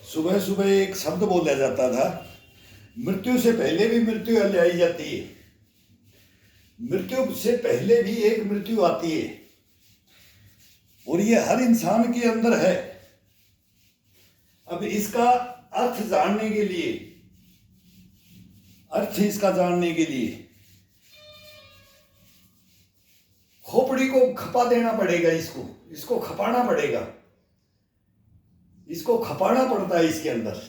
सुबह सुबह एक शब्द बोला जाता था, मृत्यु से पहले भी मृत्यु ले आई जाती है, मृत्यु से पहले भी एक मृत्यु आती है और ये हर इंसान के अंदर है। अब इसका अर्थ जानने के लिए, अर्थ इसका जानने के लिए खोपड़ी को खपा देना पड़ेगा, इसको खपाना पड़ेगा, इसको खपाना पड़ता है इसके अंदर।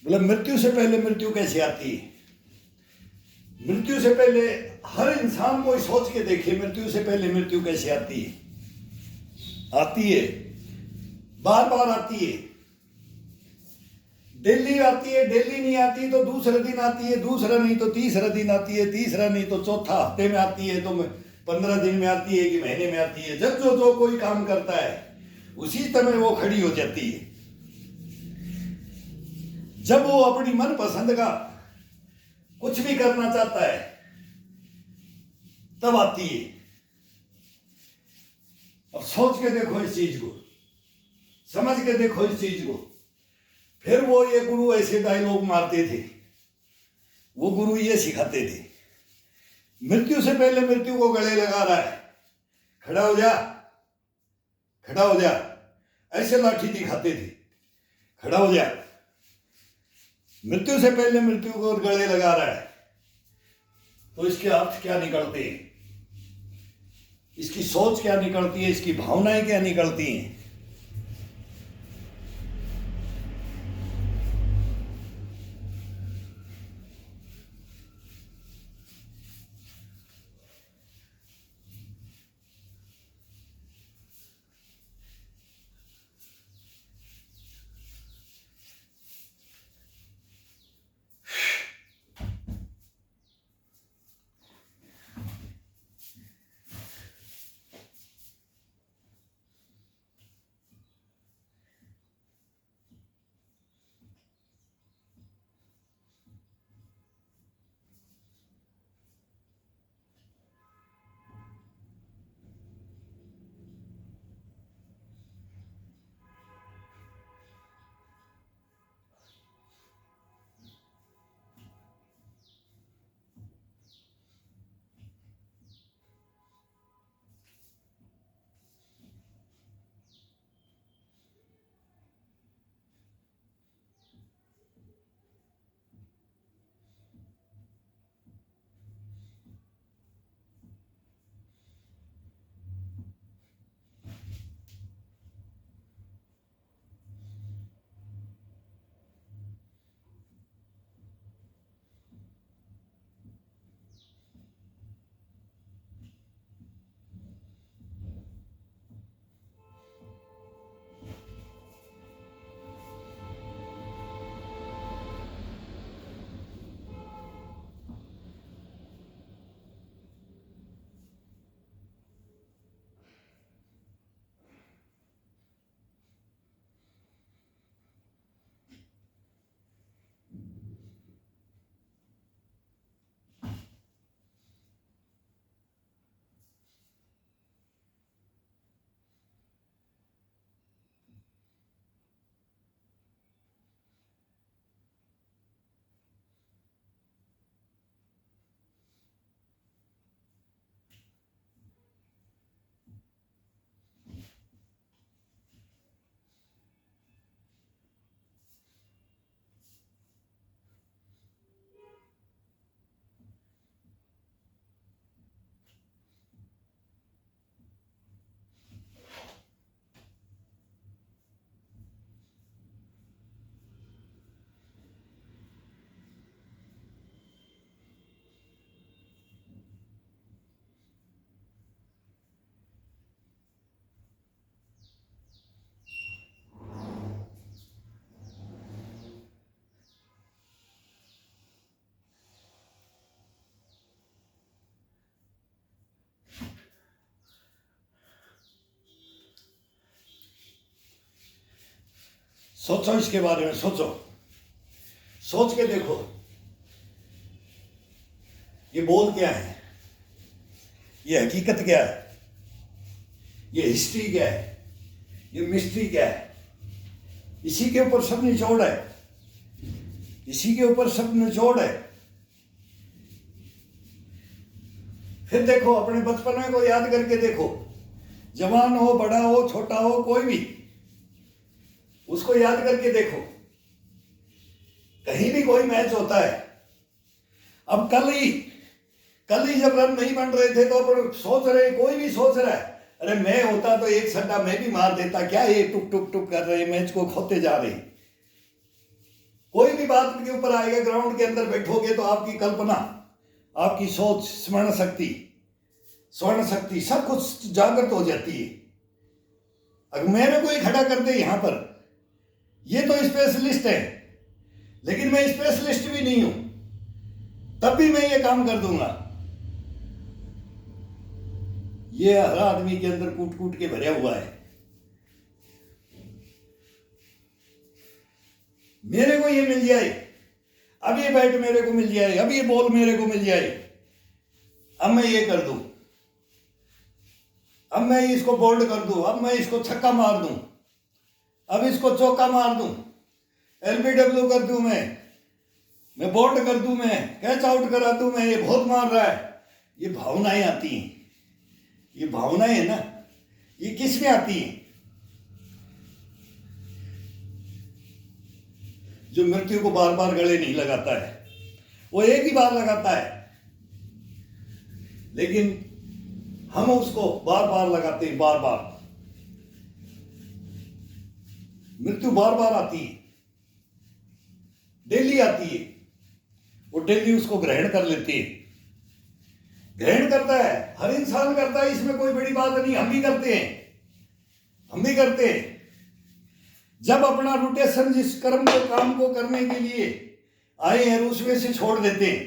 बोले मृत्यु से पहले मृत्यु कैसे आती है? मृत्यु से पहले हर इंसान को सोच के देखिए, मृत्यु से पहले मृत्यु कैसे आती है? आती है, बार बार आती है, डेली आती है, डेली नहीं आती तो दूसरे दिन आती है, दूसरा नहीं तो तीसरा दिन आती है, तीसरा नहीं तो चौथा हफ्ते में आती है, तो 15 दिन में आती है कि महीने में आती है। जब जो कोई काम करता है उसी समय वो खड़ी हो जाती है। जब वो अपनी मन पसंद का कुछ भी करना चाहता है तब आती है। अब सोच के देखो इस चीज को, समझ के देखो इस चीज को। फिर वो ये गुरु ऐसे डायलॉग मारते थे, वो गुरु ये सिखाते थे, मृत्यु से पहले मृत्यु को गले लगा रहा है, खड़ा हो जा, खड़ा हो जा, ऐसे लाठी दिखाते थे, खड़ा हो जा। मृत्यु से पहले मृत्यु को गले लगा रहा है, तो इसके अर्थ क्या निकलते हैं, इसकी सोच क्या निकलती है, इसकी भावनाएं क्या निकलती हैं? सोचो इसके बारे में, सोचो, सोच के देखो ये बोल क्या है, ये हकीकत क्या है, ये हिस्ट्री क्या है, ये मिस्ट्री क्या है। इसी के ऊपर सब निचोड़ है, इसी के ऊपर सब निचोड़ है। फिर देखो, अपने बचपन को याद करके देखो, जवान हो, बड़ा हो, छोटा हो, कोई भी, उसको याद करके देखो। कहीं भी कोई मैच होता है, अब कल ही जब रन नहीं बन रहे थे तो अपन सोच रहे, कोई भी सोच रहा है, अरे मैं होता तो एक सट्टा मैं भी मार देता, क्या ये टुक टुक टुक कर रहे, मैच को खोते जा रहे। कोई भी बात के ऊपर आएगा, ग्राउंड के अंदर बैठोगे तो आपकी कल्पना, आपकी सोच, स्मरण शक्ति सब कुछ जागृत हो जाती है। अगर मेरे को ही खड़ा कर दे यहां पर, ये तो स्पेशलिस्ट है, लेकिन मैं स्पेशलिस्ट भी नहीं हूं, तब भी मैं ये काम कर दूंगा। ये हर आदमी के अंदर कूट कूट के भरा हुआ है। मेरे को ये मिल जाए, अब ये बैट मेरे को मिल जाए, अब ये बॉल मेरे को मिल जाए, अब मैं ये कर दूं, अब मैं इसको बोल्ड कर दूं, अब मैं इसको छक्का मार दूं, अब इसको चौका मार दूं, एलबीडब्ल्यू कर दूं, मैं बोल्ड कर दूं, मैं कैच आउट करा दूं, मैं ये बहुत मार रहा है। ये भावनाएं आती हैं, ये भावनाएं है ना, ये किस में आती हैं? जो मृत्यु को बार बार गले नहीं लगाता है, वो एक ही बार लगाता है, लेकिन हम उसको बार बार लगाते हैं, बार बार। मृत्यु बार बार आती है, डेली आती है, वो डेली उसको ग्रहण कर लेती है, ग्रहण करता है, हर इंसान करता है, इसमें कोई बड़ी बात नहीं। हम भी करते हैं, जब अपना रोटेशन जिस कर्म के काम को करने के लिए आए हैं उसमें से छोड़ देते हैं,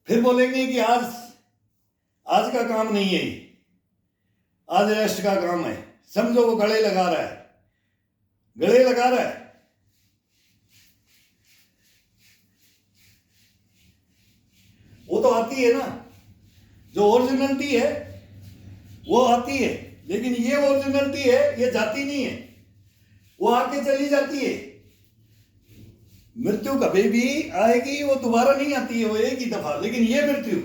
फिर बोलेंगे कि आज का काम नहीं है, आज रेस्ट का काम है। समझो वो गले लगा रहा है, वो तो आती है ना, जो ओरिजिनलिटी है वो आती है, लेकिन ये ओरिजिनलिटी है, ये जाती नहीं है, वो आके चली जाती है। मृत्यु कभी भी आएगी, वो दोबारा नहीं आती है, वो एक ही दफा। लेकिन ये मृत्यु,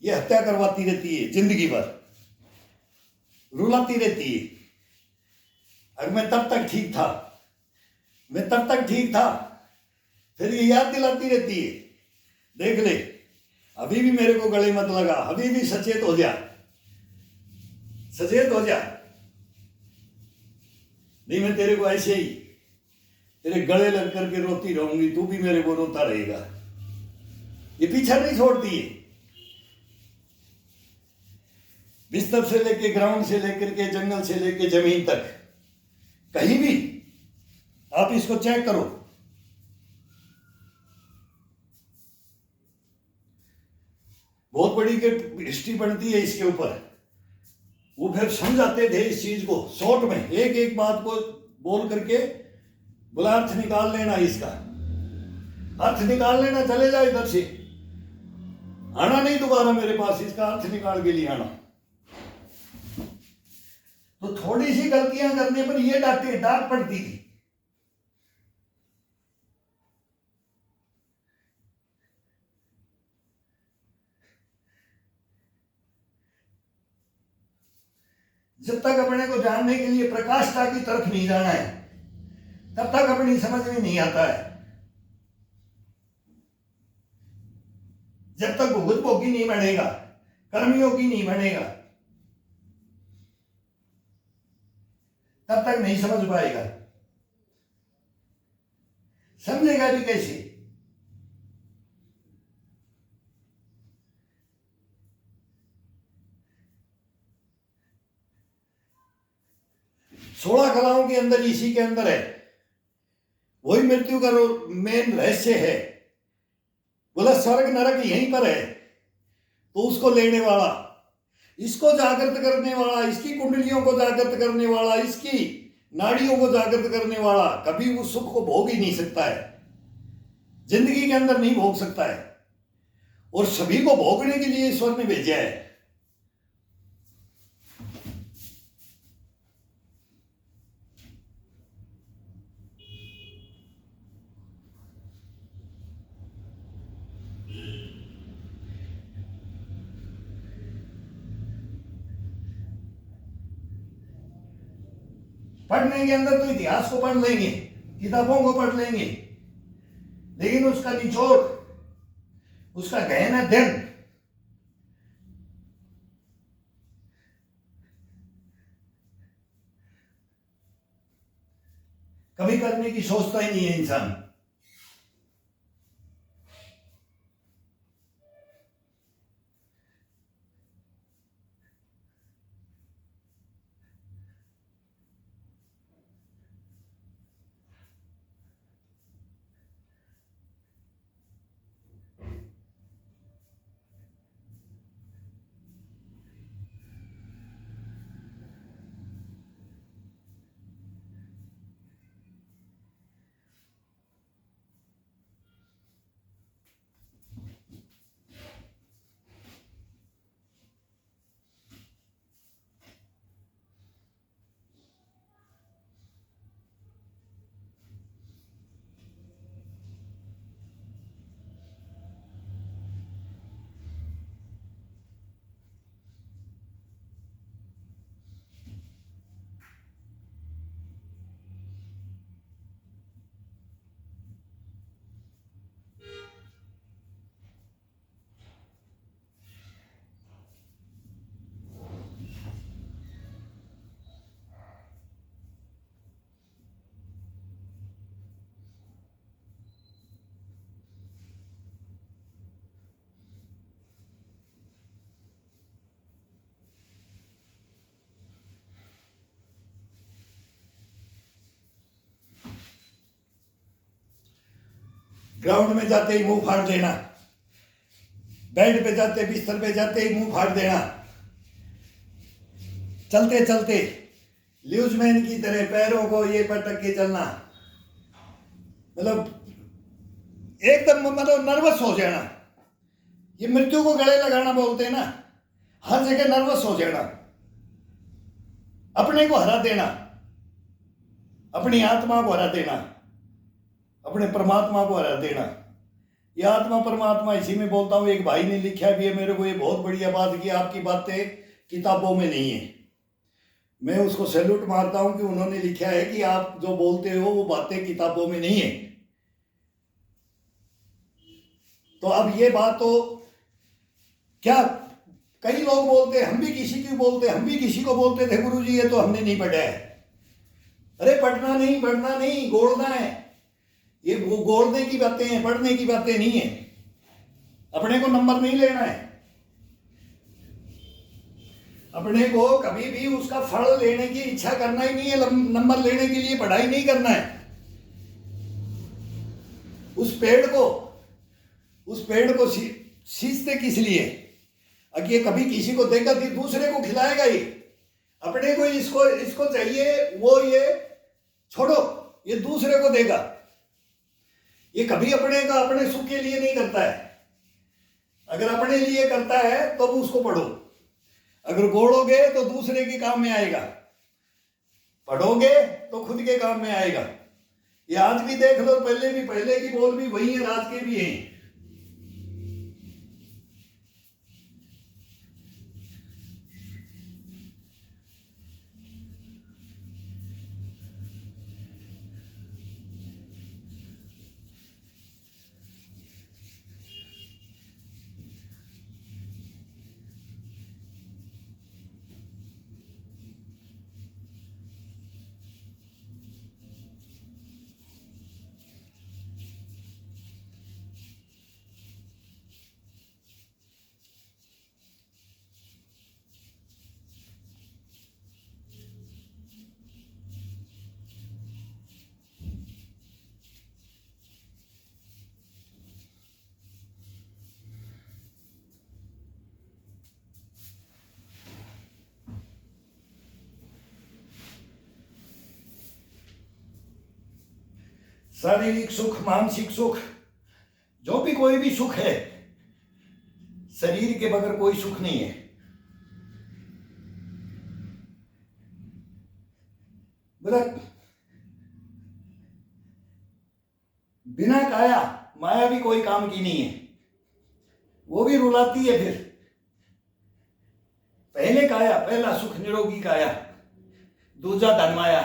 ये हत्या करवाती रहती है, जिंदगी भर रुलाती रहती है। अगर मैं तब तक ठीक था, फिर ये याद दिलाती रहती है, देख ले अभी भी मेरे को गले मत लगा, अभी भी सचेत हो जा, नहीं मैं तेरे को ऐसे ही तेरे गले लग करके रोती रहूंगी, तू भी मेरे को रोता रहेगा। ये पीछा नहीं छोड़ती है, बिस्तर से लेके, ग्राउंड से लेकर के, जंगल से लेके जमीन तक, कहीं भी आप इसको चेक करो। बहुत बड़ी हिस्ट्री बनती है इसके ऊपर। वो फिर समझाते थे इस चीज को शॉर्ट में, एक एक बात को बोल करके बोला अर्थ निकाल लेना, इसका अर्थ निकाल लेना, चले जाओ इधर से, आना नहीं दोबारा मेरे पास, इसका अर्थ निकाल के लिए आना। तो थोड़ी सी गलतियां करने पर ये डांट पड़ती थी। जब तक अपने को जानने के लिए प्रकाशता की तरफ नहीं जाना है, तब तक अपनी समझ में नहीं आता है। जब तक भुगत भोगी नहीं बनेगा, कर्मयोगी नहीं बनेगा, तब तक नहीं समझ पाएगा। समझेगा भी कैसे? सोलह कलाओं के अंदर, इसी के अंदर है, वही मृत्यु का मेन रहस्य है। बोला स्वर्ग नरक यहीं पर है, तो उसको लेने वाला, इसको जागृत करने वाला, इसकी कुंडलियों को जागृत करने वाला, इसकी नाड़ियों को जागृत करने वाला कभी उस सुख को भोग ही नहीं सकता है, जिंदगी के अंदर नहीं भोग सकता है। और सभी को भोगने के लिए ईश्वर ने भेजा है। पढ़ने के अंदर तो इतिहास को पढ़ लेंगे, किताबों को पढ़ लेंगे, लेकिन उसका निचोड़, उसका गहन अध्ययन कभी करने की सोचता ही नहीं है इंसान। ग्राउंड में जाते ही मुंह फाड़ देना, बेड पे जाते, बिस्तर पे जाते ही मुंह फाड़ देना, चलते चलते ल्यूजमैन की तरह पैरों को ये पटक के चलना, मतलब एकदम मतलब नर्वस हो जाना। ये मृत्यु को गले लगाना बोलते हैं ना, हर जगह नर्वस हो जाना, अपने को हरा देना, अपनी आत्मा को हरा देना, अपने परमात्मा को हरा देना। ये आत्मा परमात्मा इसी में बोलता हूँ। एक भाई ने लिखा भी है मेरे को, ये बहुत बढ़िया बात की, आपकी बातें किताबों में नहीं है। मैं उसको सैल्यूट मारता हूँ कि उन्होंने लिखा है कि आप जो बोलते हो वो बातें किताबों में नहीं है। तो अब ये बात तो क्या कई लोग बोलते, हम भी किसी की बोलते, हम भी किसी को बोलते थे गुरुजी ये तो हमने नहीं पढ़ा है। अरे पढ़ना नहीं, पढ़ना नहीं, गोड़ना है। ये वो गोड़ने की बातें हैं, पढ़ने की बातें नहीं है। अपने को नंबर नहीं लेना है, अपने को कभी भी उसका फल लेने की इच्छा करना ही नहीं है। नंबर लेने के लिए पढ़ाई नहीं करना है। उस पेड़ को सींचते किस लिए? अगर ये कभी किसी को देगा तो दूसरे को खिलाएगा ही। अपने को इसको चाहिए, वो ये छोड़ो, ये दूसरे को देगा। ये कभी अपने सुख के लिए नहीं करता है। अगर अपने लिए करता है तो उसको पढ़ो, अगर गोड़ोगे तो दूसरे के काम में आएगा, पढ़ोगे तो खुद के काम में आएगा। ये आज भी देख लो, पहले की बोल भी वही है, आज के भी हैं। शारीरिक सुख, मानसिक सुख, जो भी कोई भी सुख है, शरीर के बगैर कोई सुख नहीं है। बिना काया माया भी कोई काम की नहीं है, वो भी रुलाती है। फिर पहले काया, पहला सुख निरोगी काया, दूजा धन माया,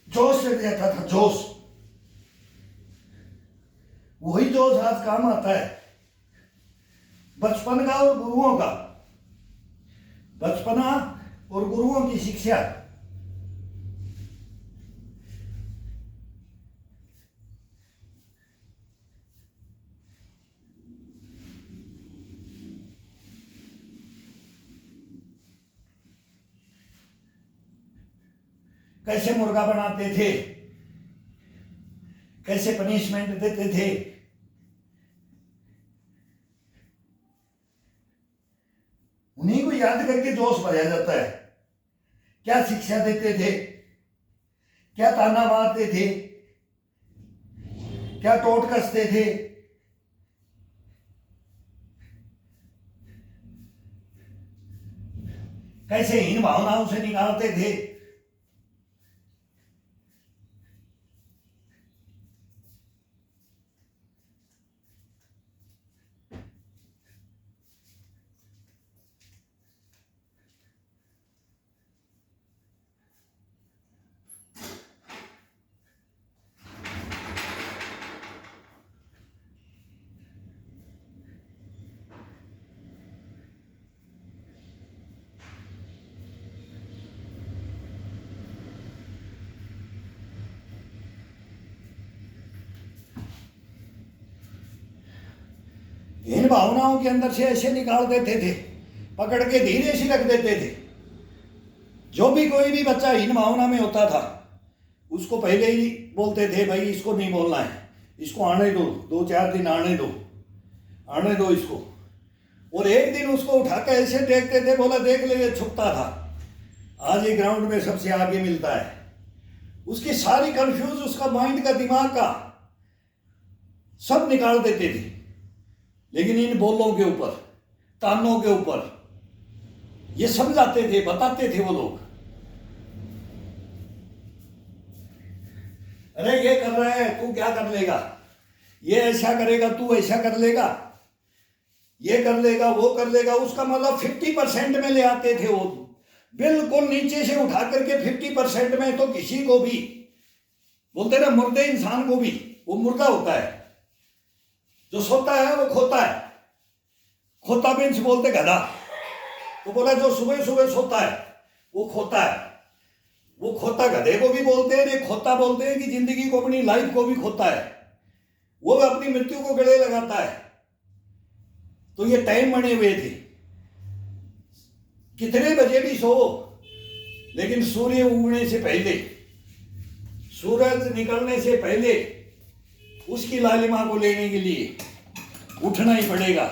जोश चढ़ जाता था, जोश। वही जोश आज काम आता है। बचपन का और गुरुओं का, बचपना और गुरुओं की शिक्षा। कैसे मुर्गा बनाते थे, कैसे पनिशमेंट देते थे, उन्हीं को याद करके जोश भरा जाता है। क्या शिक्षा देते थे, क्या ताना मारते थे, क्या टोट कसते थे, कैसे हीन भावनाओं से निकालते थे। इन भावनाओं के अंदर से ऐसे निकाल देते थे, पकड़ के धीरे से रख देते थे। जो भी कोई भी बच्चा हीन भावना में होता था उसको पहले ही बोलते थे भाई इसको नहीं बोलना है, इसको आने दो, 2-4 दिन आने दो इसको। और एक दिन उसको उठा के ऐसे देखते थे, बोला देख ले ये छुपता था, आज ये ग्राउंड में सबसे आगे मिलता है। उसकी सारी कंफ्यूज, उसका माइंड का, दिमाग का सब निकाल देते थे। लेकिन इन बोलों के ऊपर, तानों के ऊपर ये समझाते थे, बताते थे वो लोग। अरे ये कर रहा है तू क्या कर लेगा, ये ऐसा करेगा तू ऐसा कर लेगा, ये कर लेगा वो कर लेगा। उसका मतलब 50% में ले आते थे वो, बिल्कुल नीचे से उठा करके 50% में। तो किसी को भी बोलते ना, मुर्दे इंसान को भी, वो मुर्दा होता है, जो सोता है वो खोता है। खोता मीन्स बोलते गधा। तो बोला जो सुबह सुबह सोता है वो खोता है। वो खोता गधे को भी बोलते हैं, ये खोता बोलते हैं कि जिंदगी को, अपनी लाइफ को भी खोता है, वो अपनी मृत्यु को गले लगाता है। तो ये टाइम बने हुए थे, कितने बजे भी सो, लेकिन सूर्य उगने से पहले, सूरज निकलने से पहले उसकी लालिमा को लेने के लिए उठना ही पड़ेगा।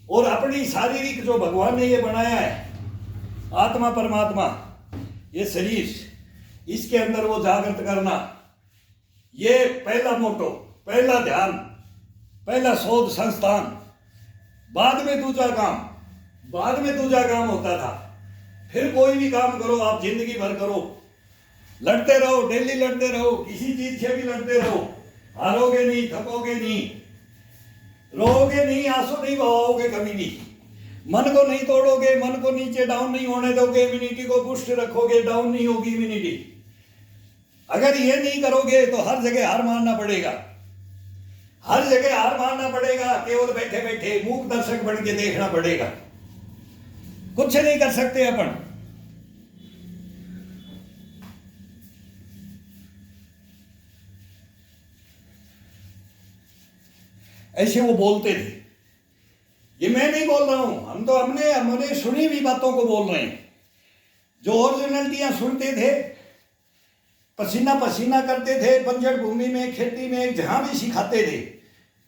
और अपनी शारीरिक, जो भगवान ने ये बनाया है, आत्मा परमात्मा, ये शरीर, इसके अंदर वो जागृत करना, ये पहला मोटो, पहला ध्यान, पहला शोध संस्थान। बाद में दूसरा काम, बाद में दूसरा काम होता था। फिर कोई भी काम करो आप, जिंदगी भर करो, लड़ते रहो, डेली लड़ते रहो, किसी चीज से भी लड़ते रहो, हारोगे नहीं, थकोगे नहीं, रोओगे नहीं, आंसू नहीं बहाओगे कभी नहीं, मन को नहीं तोड़ोगे, मन को नीचे डाउन नहीं होने दोगे, इम्यूनिटी को पुष्ट रखोगे, डाउन नहीं होगी इम्यूनिटी। अगर ये नहीं करोगे तो हर जगह हार मानना पड़ेगा, हर जगह हार मानना पड़ेगा। केवल बैठे बैठे मूक दर्शक बन के देखना पड़ेगा, कुछ नहीं कर सकते अपन। ऐसे वो बोलते थे। ये मैं नहीं बोल रहा हूं, हम तो हमने सुनी हुई बातों को बोल रहे हैं। जो ओरिजिनलिटियां सुनते थे, पसीना पसीना करते थे, बंजर भूमि में, खेती में, जहां भी सिखाते थे,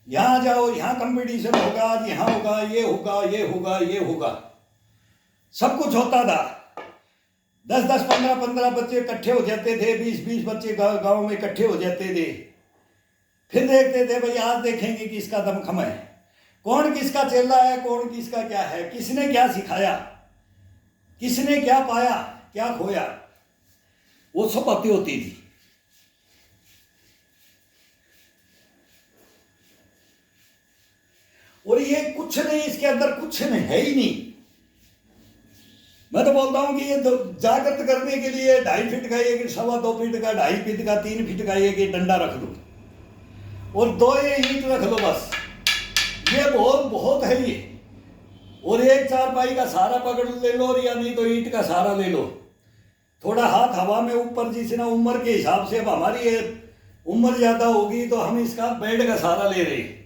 यहां जाओ, यहां कंपटीशन होगा, यहां होगा, ये होगा, ये होगा, ये होगा, सब कुछ होता था। 10-10, 15-15 बच्चे इकट्ठे हो जाते थे, 20-20 बच्चे गांव में इकट्ठे हो जाते थे। फिर देखते थे भाई आज देखेंगे किसका दमखम है, कौन किसका चेला है, कौन किसका क्या है, किसने क्या सिखाया, किसने क्या पाया, क्या खोया, वो सब बातें होती थी। और ये कुछ नहीं, इसके अंदर कुछ नहीं है ही नहीं। मैं तो बोलता हूँ कि ये जागृत करने के लिए 2.5 फीट का, 1 सवा 2 फीट का, 2.5 फीट का, 3 फीट का एक डंडा रख दो और 2 ये ईंट रख लो बस। ये बहुत बहुत है ये। और एक चारपाई का सहारा पकड़ ले लो, और या नहीं तो ईंट का सहारा ले लो। थोड़ा हाथ हवा में ऊपर, जिसना उम्र के हिसाब से, अब हमारी उम्र ज्यादा होगी तो हम इसका बेड का सहारा ले रहे हैं।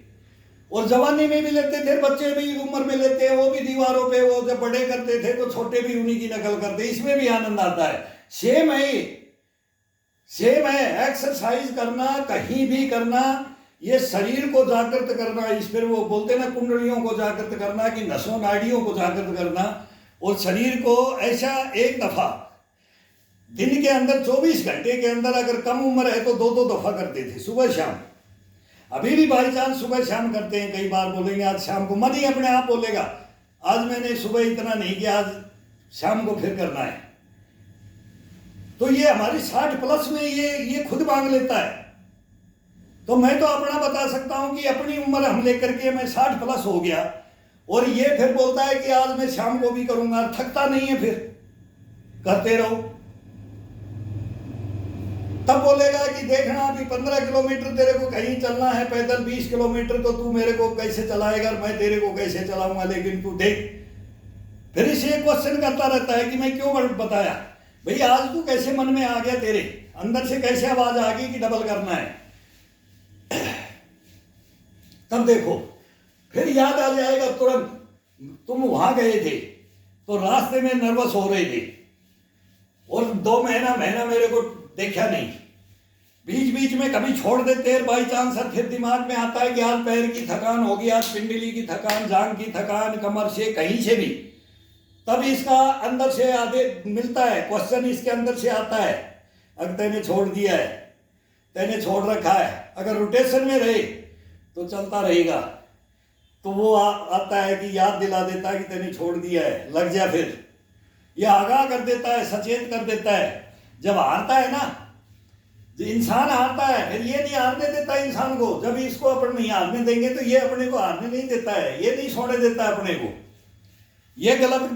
और जवानी में भी लेते थे, बच्चे भी उम्र में लेते हैं, वो भी दीवारों पे, वो जब बड़े करते थे तो छोटे भी उन्हीं की नकल करते, इसमें भी आनंद आता है। सेम है, सेम है। एक्सरसाइज करना, कहीं भी करना, ये शरीर को जागृत करना, इस पर वो बोलते हैं ना, कुंडलियों को जागृत करना, कि नसों नाड़ियों को जागृत करना। और शरीर को ऐसा एक दफा दिन के अंदर 24 घंटे के अंदर, अगर कम उम्र है तो 2-2 दफा करते थे, सुबह शाम। अभी भी बाई चांस सुबह शाम करते हैं। कई बार बोलेंगे आज शाम को, मन ही अपने आप बोलेगा आज मैंने सुबह इतना नहीं किया, आज शाम को फिर करना है। तो ये हमारी 60 प्लस में ये खुद मांग लेता है। तो मैं तो अपना बता सकता हूं कि अपनी उम्र हम लेकर के मैं 60 प्लस हो गया, और ये फिर बोलता है कि आज मैं शाम को भी करूंगा, थकता नहीं है, फिर करते रहो। तब बोलेगा कि देखना अभी 15 किलोमीटर तेरे को कहीं चलना है पैदल, 20 किलोमीटर तो तू मेरे को कैसे चलाएगा, मैं तेरे को कैसे चलाऊंगा, लेकिन तू देख। फिर इसे क्वेश्चन करता रहता है कि मैं क्यों बताया भाई, आज तू कैसे मन में आ गया, तेरे अंदर से कैसे आवाज आ गई कि डबल करना है। तब देखो फिर याद आ जाएगा तुरंत, तुम वहां गए थे तो रास्ते में नर्वस हो रहे थे, और 2 महीना मेरे को देखा नहीं, बीच बीच में कभी छोड़ देते हैं बाई चांस। फिर दिमाग में आता है कि आज पैर की थकान होगी, आज पिंडली की थकान, जांग की थकान, कमर से, कहीं से भी। तब इसका अंदर से आधे मिलता है क्वेश्चन, इसके अंदर से आता है, अगर तेने छोड़ दिया है, तेने छोड़ रखा है, अगर रोटेशन में रहे तो चलता रहेगा। तो वो आता है कि याद दिला देता है कि तेने छोड़ दिया है, लग जा। फिर ये आगाह कर देता है, सचेत कर देता है। जब हारता है ना, जो इंसान हारता है, फिर ये नहीं हारने देता इंसान को। जब इसको अपन नहीं हारने देंगे तो ये अपने को हारने नहीं देता है, ये नहीं छोड़ने देता अपने को। ये गलत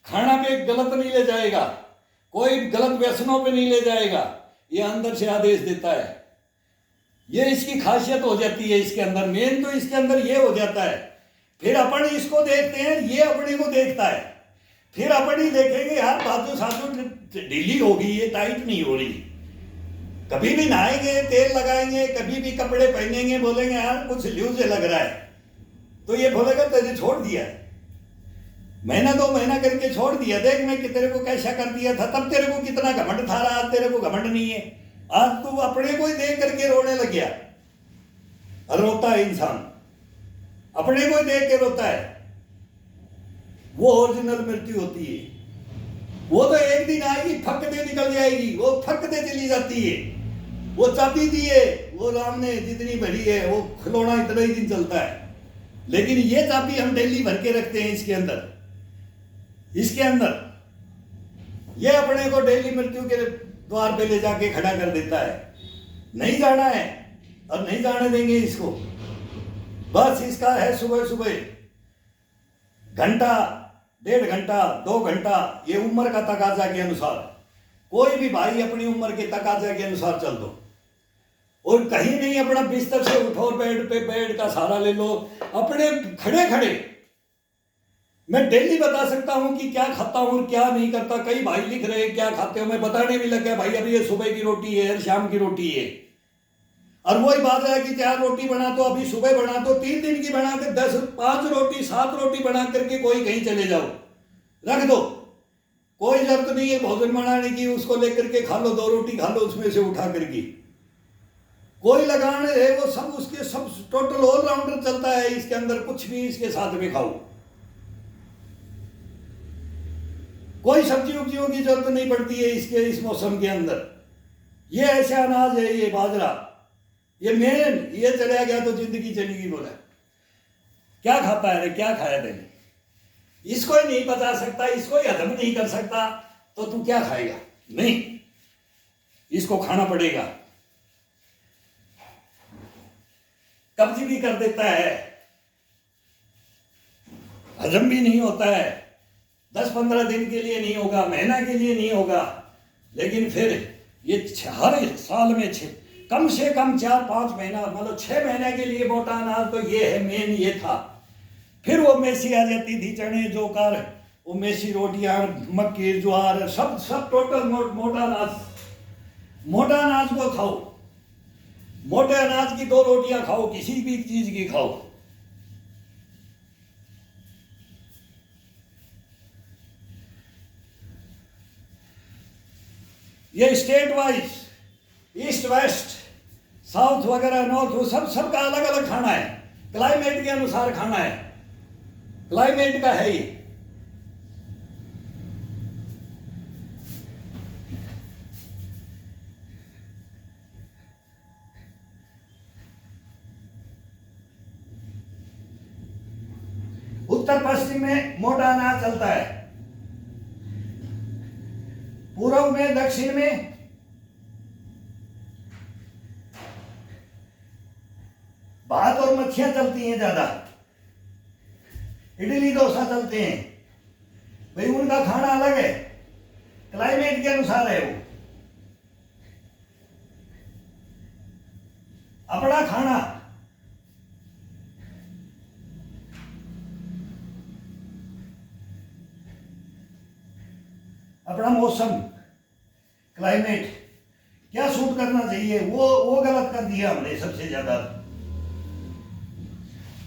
खाना पे गलत नहीं ले जाएगा, कोई गलत व्यसनों पे नहीं ले जाएगा, ये अंदर से आदेश देता है। ये इसकी खासियत हो जाती है इसके अंदर, मेन तो इसके अंदर ये हो जाता है। फिर अपन इसको देखते हैं, ये अपने को देखता है। फिर अपन ही देखेंगे यार बाजू साजू ढीली होगी, ये टाइट नहीं हो रही। कभी भी नहाएंगे, तेल लगाएंगे, कभी भी कपड़े पहनेंगे, बोलेंगे यार कुछ लूज लग रहा है, तो ये बोलेगा तुझे छोड़ दिया है, महीना 2 महीना करके छोड़ दिया, देख मैं कि तेरे को कैसा कर दिया था, तब तेरे को कितना घमंड था, आज तेरे को घमंड नहीं है। आज तू अपने को ही देख करके रोने लग गया। रोता है इंसान, अपने को ही देख के रोता है। वो ओरिजिनल मृत्यु होती है। वो तो एक दिन आएगी, फक दे निकल जाएगी, वो फक दे चली जाती है। वो चाबी दी है वो राम ने जितनी भरी है, वो खिलौना इतना ही दिन चलता है। लेकिन ये चाबी हम डेली भर के रखते हैं इसके अंदर। इसके अंदर ये अपने को डेली मृत्यु के द्वार पे ले जाके खड़ा कर देता है। नहीं जाना है और नहीं जाने देंगे इसको। बस इसका है सुबह सुबह घंटा, 1.5 घंटा, 2 घंटा, ये उम्र का तकाजा के अनुसार, कोई भी भाई अपनी उम्र के तकाजा के अनुसार चल दो। और कहीं नहीं अपना बिस्तर से उठो, बेड पे बेड का सहारा ले लो, अपने खड़े खड़े। मैं डेली बता सकता हूं कि क्या खाता हूं और क्या नहीं करता। कई भाई लिख रहे हैं क्या खाते हो, मैं बताने भी लग गया भाई अभी ये सुबह की रोटी है, शाम की रोटी है। और वही बात है कि 4 रोटी बना तो अभी सुबह बना तो 3 दिन की बना के 10, 5 रोटी, 7 रोटी बना करके कोई कहीं चले जाओ, रख दो। कोई जरूरत नहीं है भोजन बनाने की, उसको लेकर के खा लो, 2 रोटी खा लो उसमें से उठा करके। कोई लगाने है वो सब उसके सब टोटल ऑलराउंडर चलता है इसके अंदर, कुछ भी इसके साथ में खाओ। कोई सब्जी उब्जियों की जरूरत नहीं पड़ती है इसके इस मौसम के अंदर। ये ऐसा अनाज है, ये बाजरा, ये मेन, ये चला गया तो जिंदगी चलेगी। बोला क्या खाता है, क्या खाया तेने, इसको ही नहीं बता सकता, इसको ही हजम नहीं कर सकता, तो तू क्या खाएगा? नहीं, इसको खाना पड़ेगा। कब्ज भी कर देता है, हजम भी नहीं होता है। 10-15 दिन के लिए नहीं होगा, महीना के लिए नहीं होगा, लेकिन फिर ये हर साल में कम से कम 4-5 महीना, मतलब 6 महीने के लिए मोटा अनाज तो ये है, मेन ये था। फिर वो मेसी आ जाती थी, चने जोकर, वो मेसी रोटियां, मक्की ज्वार, सब टोटल मोटा अनाज। मोटा अनाज को खाओ, मोटे अनाज की 2 रोटियां खाओ, किसी भी चीज की खाओ। ये state wise, east west, south वगैरह, नॉर्थ, सबका अलग अलग खाना है, क्लाइमेट के अनुसार खाना है, क्लाइमेट का है ये। उत्तर पश्चिम में मोटा अनाज चलता है, पूर्व में, दक्षिण में भात और मच्छियां चलती हैं ज्यादा, इडली डोसा चलते हैं। भाई उनका खाना अलग है, क्लाइमेट के अनुसार है वो अपना खाना। अपना मौसम, क्लाइमेट क्या सूट करना चाहिए, वो गलत कर दिया हमने सबसे ज्यादा।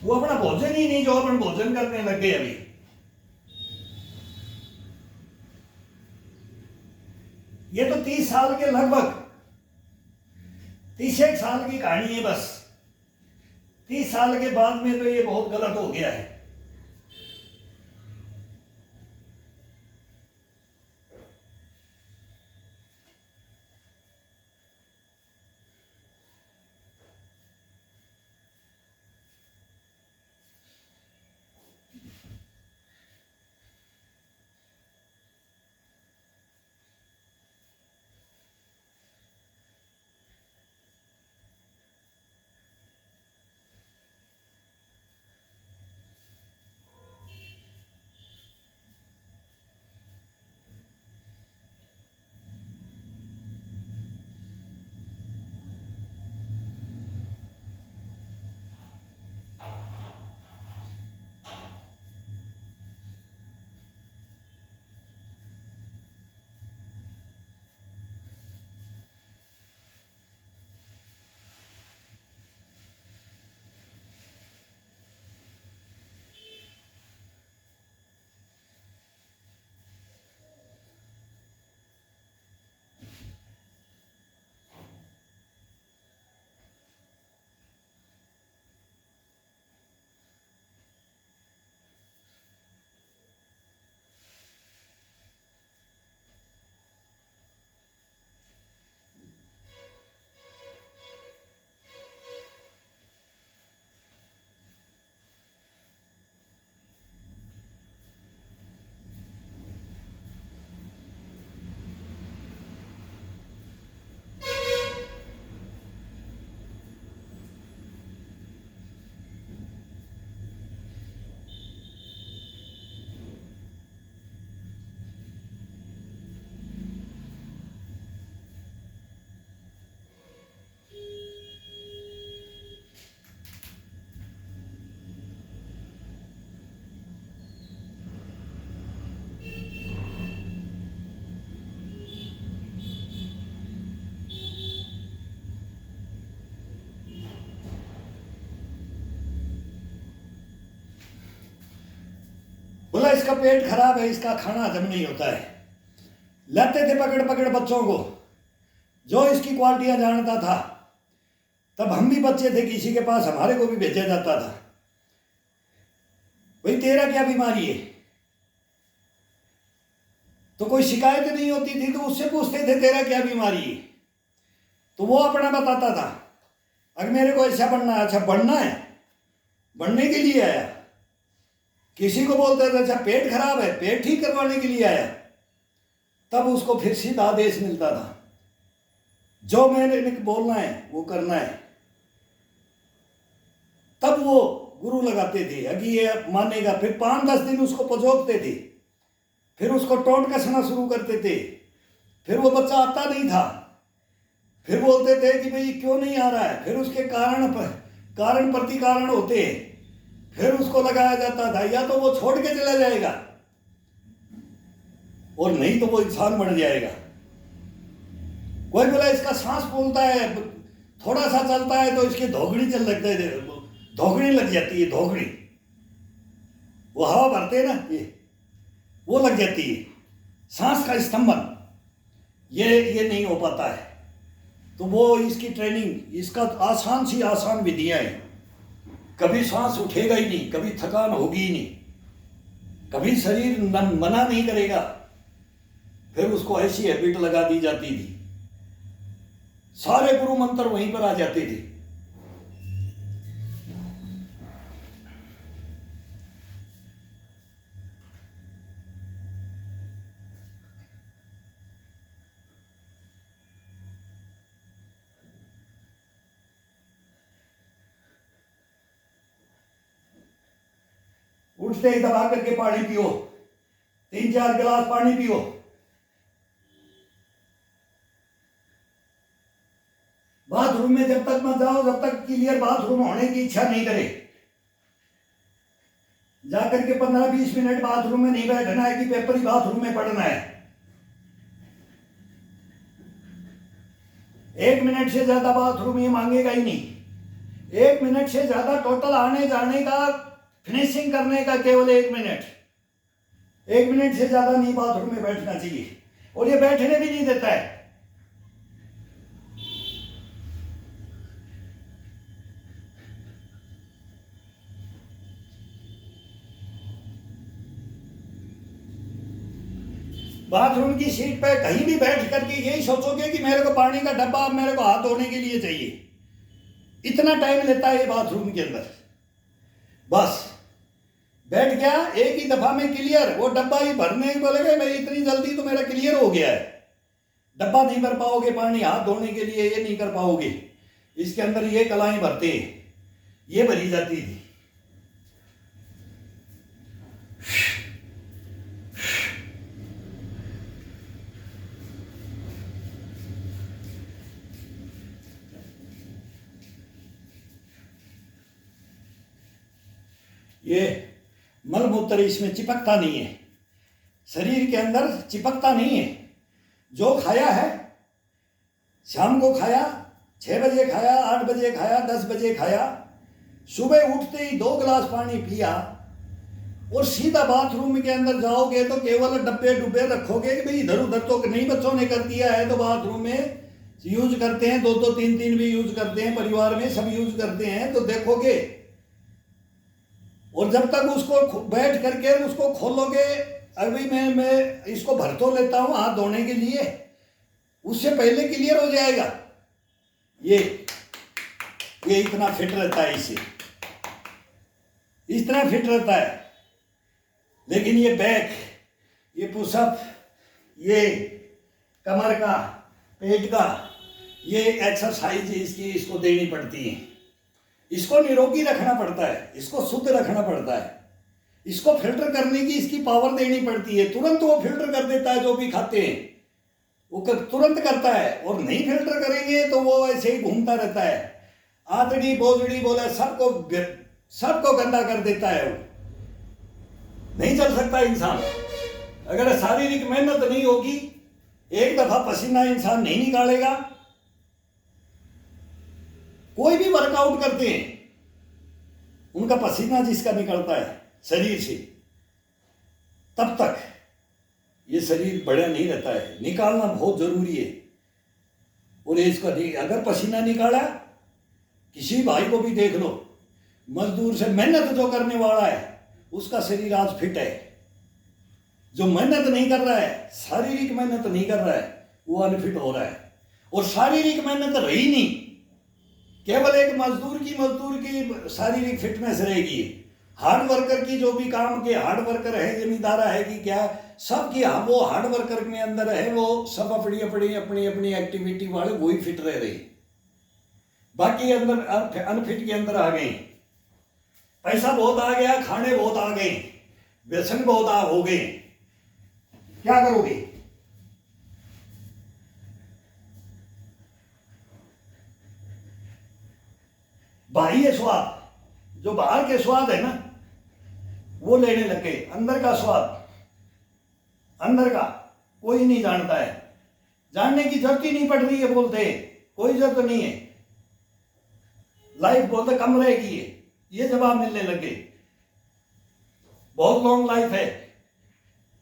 वो अपना भोजन ही नहीं जो अपन भोजन करने लगे अभी। ये तो 30 साल के लगभग 31 साल की कहानी है बस। 30 साल के बाद में तो ये बहुत गलत हो गया है। बोला इसका पेट खराब है, इसका खाना हजम नहीं होता है। लाते थे पकड़ पकड़ बच्चों को, जो इसकी क्वालिटियां जानता था। तब हम भी बच्चे थे, किसी के पास हमारे को भी भेजा जाता था, भाई तेरा क्या बीमारी है। तो कोई शिकायत नहीं होती थी तो उससे पूछते थे तेरा क्या बीमारी है, तो वो अपना बताता था। अगर मेरे को ऐसा बनना है, अच्छा बनना है, बनने के लिए आया। किसी को बोलते थे अच्छा पेट खराब है, पेट ठीक करवाने के लिए आया, तब उसको फिर सीधा आदेश मिलता था, जो मैंने बोलना है वो करना है। तब वो गुरु लगाते थे, अभी ये मानेगा। फिर 5-10 दिन उसको पजोकते थे, फिर उसको टोंट कसना शुरू करते थे, फिर वो बच्चा आता नहीं था, फिर बोलते थे कि भाई क्यों नहीं आ रहा है, फिर उसके कारण प्रतिकारण होते, फिर उसको लगाया जाता था या तो वो छोड़ के चला जाएगा और नहीं तो वो इंसान बन जाएगा। कोई बोला इसका सांस फूलता है, थोड़ा सा चलता है तो इसकी धोगड़ी चल लगता है, धोगड़ी लग जाती है, धोगड़ी वो हवा भरते हैं ना, ये वो लग जाती है, सांस का स्तंभन ये नहीं हो पाता है। तो वो इसकी ट्रेनिंग, इसका आसान सी आसान विधियां हैं, कभी सांस उठेगा ही नहीं, कभी थकान होगी ही नहीं, कभी शरीर मना नहीं करेगा, फिर उसको ऐसी हैबिट लगा दी जाती थी, सारे गुरु मंत्र वहीं पर आ जाते थे। उठते ही दबा करके पानी पियो, 3-4 गिलास पानी पियो। बाथरूम में जब तक मत जाओ जब तक क्लियर बाथरूम होने की इच्छा नहीं करे। जाकर के 15-20 मिनट बाथरूम में नहीं बैठना है कि पेपर ही बाथरूम में पढ़ना है। 1 मिनट से ज्यादा बाथरूम ये मांगेगा ही नहीं। 1 मिनट से ज्यादा टोटल आने जाने का, फिनिशिंग करने का केवल 1 मिनट। 1 मिनट से ज्यादा नहीं बाथरूम में बैठना चाहिए, और ये बैठने भी नहीं देता है। बाथरूम की सीट पे कहीं भी बैठ करके यही सोचोगे कि मेरे को पानी का डब्बा मेरे को हाथ धोने के लिए चाहिए, इतना टाइम लेता है ये बाथरूम के अंदर। बस बैठ गया, एक ही दफा में क्लियर, वो डब्बा ही भरने को लगे भाई इतनी जल्दी तो मेरा क्लियर हो गया है। डब्बा नहीं भर पाओगे पानी हाथ धोने के लिए, ये नहीं कर पाओगे। इसके अंदर ये कलाएं भरते, ये भरी जाती थी। ये मलमूत्र इसमें चिपकता नहीं है, शरीर के अंदर चिपकता नहीं है। जो खाया है, शाम को खाया, 6 बजे खाया, 8 बजे खाया, 10 बजे खाया, सुबह उठते ही 2 गिलास पानी पिया और सीधा बाथरूम के अंदर जाओगे तो केवल डब्बे डुब्बे रखोगे कि भाई इधर उधर तो नहीं, बच्चों ने कर दिया है तो बाथरूम में यूज करते हैं, 2-2 3-3 भी यूज करते हैं, परिवार में सब यूज करते हैं, तो देखोगे। और जब तक उसको बैठ करके उसको खोलोगे, अभी मैं इसको भर तो लेता हूं हाथ धोने के लिए, उससे पहले क्लियर हो जाएगा। ये इतना फिट रहता है, इसे इतना फिट रहता है। लेकिन ये बैक, ये पुशअप, ये कमर का, पेट का, ये एक्सरसाइज इसको देनी पड़ती है। इसको निरोगी रखना पड़ता है, इसको शुद्ध रखना पड़ता है, इसको फिल्टर करने की इसकी पावर देनी पड़ती है। तुरंत वो फिल्टर कर देता है, जो भी खाते हैं वो तुरंत करता है। और नहीं फिल्टर करेंगे तो वो ऐसे ही घूमता रहता है, आतड़ी बोजड़ी बोले सबको गंदा कर देता है। वो नहीं चल सकता इंसान अगर शारीरिक मेहनत नहीं होगी। एक दफा पसीना इंसान नहीं निकालेगा। कोई भी वर्कआउट करते हैं, उनका पसीना जिसका निकलता है शरीर से, तब तक ये शरीर बढ़िया नहीं रहता है। निकालना बहुत जरूरी है। और इसका अगर पसीना निकाला, किसी भाई को भी देख लो, मजदूर से मेहनत जो करने वाला है उसका शरीर आज फिट है। जो मेहनत नहीं कर रहा है, शारीरिक मेहनत नहीं कर रहा है, वो अनफिट हो रहा है। और शारीरिक मेहनत रही नहीं, केवल एक मजदूर की शारीरिक फिटनेस रहेगी। हार्ड वर्कर की, जो भी काम के हार्ड वर्कर है, जमींदारा है कि क्या, सब की वो हार्ड वर्कर में अंदर है, वो सब अपनी अपनी एक्टिविटी वाले वही फिट रह रहे। बाकी अंदर अनफिट के अंदर आ गए। पैसा बहुत आ गया, खाने बहुत आ गए, व्यसन बहुत हो गए, क्या करोगे? बाह्य स्वाद, जो बाहर के स्वाद है ना वो लेने लगे, अंदर का स्वाद, अंदर का कोई नहीं जानता है, जानने की जरूरत ही नहीं पड़ रही है, बोलते कोई जरूरत नहीं है, लाइफ बोलते कम रहेगी, ये जवाब मिलने लगे। बहुत लॉन्ग लाइफ है,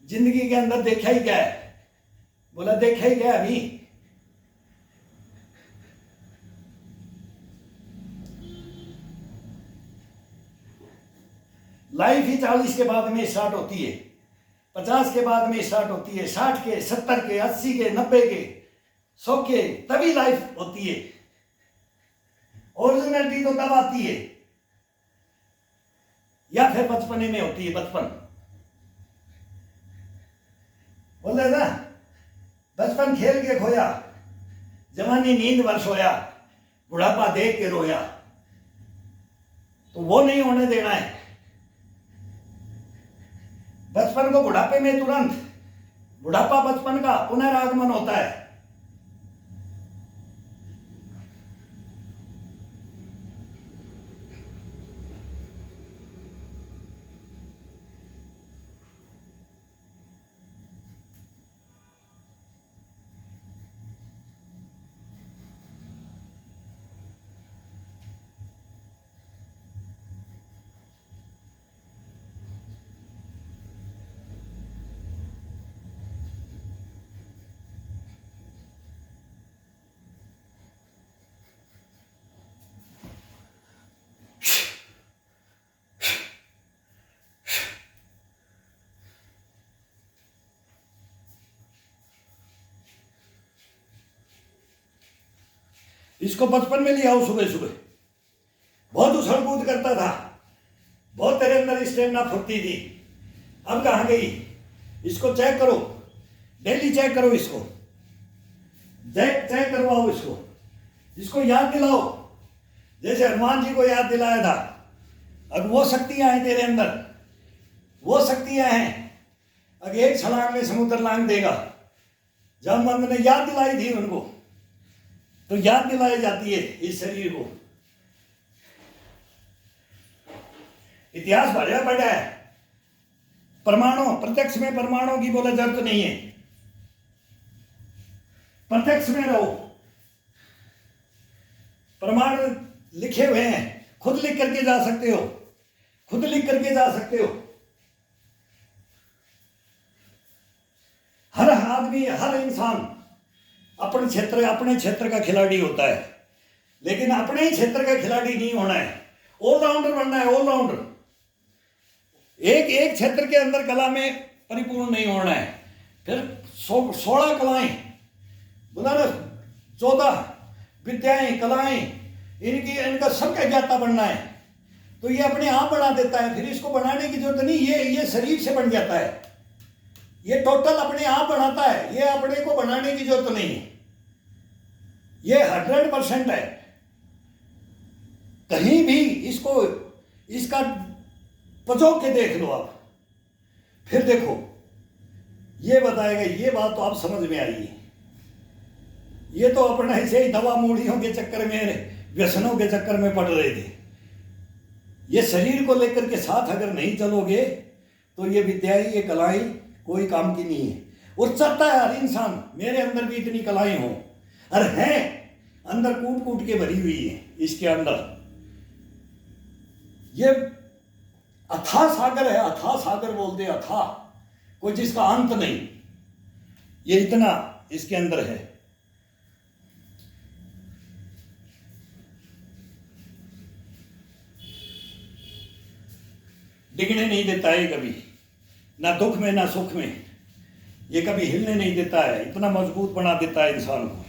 जिंदगी के अंदर देखा ही क्या है? बोला देखा ही क्या अभी? लाइफ ही 40 के बाद में स्टार्ट होती है, 50 के बाद में स्टार्ट होती है, 60 के, 70 के, 80 के, 90 के, 100 के, तभी लाइफ होती है। ओरिजिनलिटी तो तब आती है, या फिर बचपने में होती है, बचपन बोले ना, बचपन खेल के खोया, जवानी नींद वर्ष होया, बुढ़ापा देख के रोया, तो वो नहीं होने देना है। बचपन को बुढ़ापे में तुरंत, बुढ़ापा बचपन का पुनरागमन होता है। इसको बचपन में ले आओ, सुबह सुबह बहुत उछल कूद करता था, बहुत तेरे अंदर स्टेमिना फुर्ती थी, अब कहां गई? इसको चेक करो, डेली चेक करो, इसको चेक करवाओ, इसको याद दिलाओ, जैसे हनुमान जी को याद दिलाया था। अब वो शक्तियां हैं तेरे अंदर, वो शक्तियां हैं। अब एक छलांग में समुद्र लांग देगा। जब मंद ने याद दिलाई थी उनको, तो याद दिलाई जाती है इस शरीर को। इतिहास भरा पड़ा है, परमाणु प्रत्यक्ष में, परमाणु की बोला जरूरत नहीं है, प्रत्यक्ष में रहो। परमाणु लिखे हुए हैं, खुद लिख करके जा सकते हो, खुद लिख करके जा सकते हो। हर आदमी, हर इंसान अपने क्षेत्र का खिलाड़ी होता है, लेकिन अपने ही क्षेत्र का खिलाड़ी नहीं होना है, ऑलराउंडर बनना है, ऑलराउंडर। एक क्षेत्र के अंदर कला में परिपूर्ण नहीं होना है। फिर 16 कलाएं, बोला ना, 14 विद्याएं, कलाएं, इनका सबका ज्ञाता बनना है। तो ये अपने आप बना देता है, फिर इसको बनाने की जरूरत नहीं, ये शरीर से बन जाता है, ये टोटल अपने आप बनाता है, ये अपने को बनाने की जरूरत नहीं है, ये 100% है। कहीं भी इसका पजो के देख लो आप, फिर देखो ये बताएगा। ये बात तो आप समझ में आई, ये तो अपने ऐसे ही दवा मूढ़ियों के चक्कर में, व्यसनों के चक्कर में पड़ रहे थे। ये शरीर को लेकर के साथ अगर नहीं चलोगे तो ये विद्याएं, ये कलाएं कोई काम की नहीं है। और चाहता है हर इंसान मेरे अंदर भी इतनी कलाएं हों, और हैं अंदर कूट कूट के भरी हुई है। इसके अंदर ये अथाह सागर है, अथाह सागर बोलते हैं, अथाह, कोई जिसका अंत नहीं, ये इतना इसके अंदर है। डिगने नहीं देता है कभी, ना दुख में ना सुख में, ये कभी हिलने नहीं देता है। इतना मजबूत बना देता है इंसान को,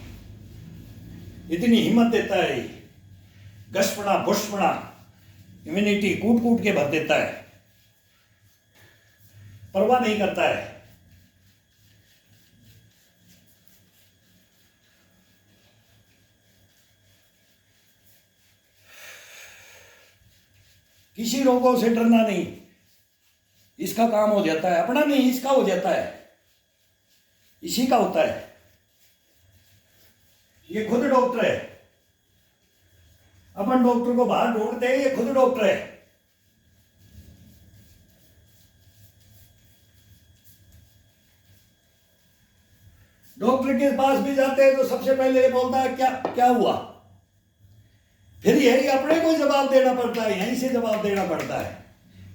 इतनी हिम्मत देता है, गशपड़ा बुशपड़ा इम्यूनिटी कूट कूट के भर देता है, परवाह नहीं करता है। किसी रोगों से डरना नहीं, इसका काम हो जाता है, अपना नहीं इसका हो जाता है। इसी का होता है। ये खुद डॉक्टर है, अपन डॉक्टर को बाहर ढूंढते हैं, ये खुद डॉक्टर है। डॉक्टर के पास भी जाते हैं तो सबसे पहले ये बोलता है क्या क्या हुआ, फिर यही अपने को जवाब देना पड़ता है, यहीं से जवाब देना पड़ता है,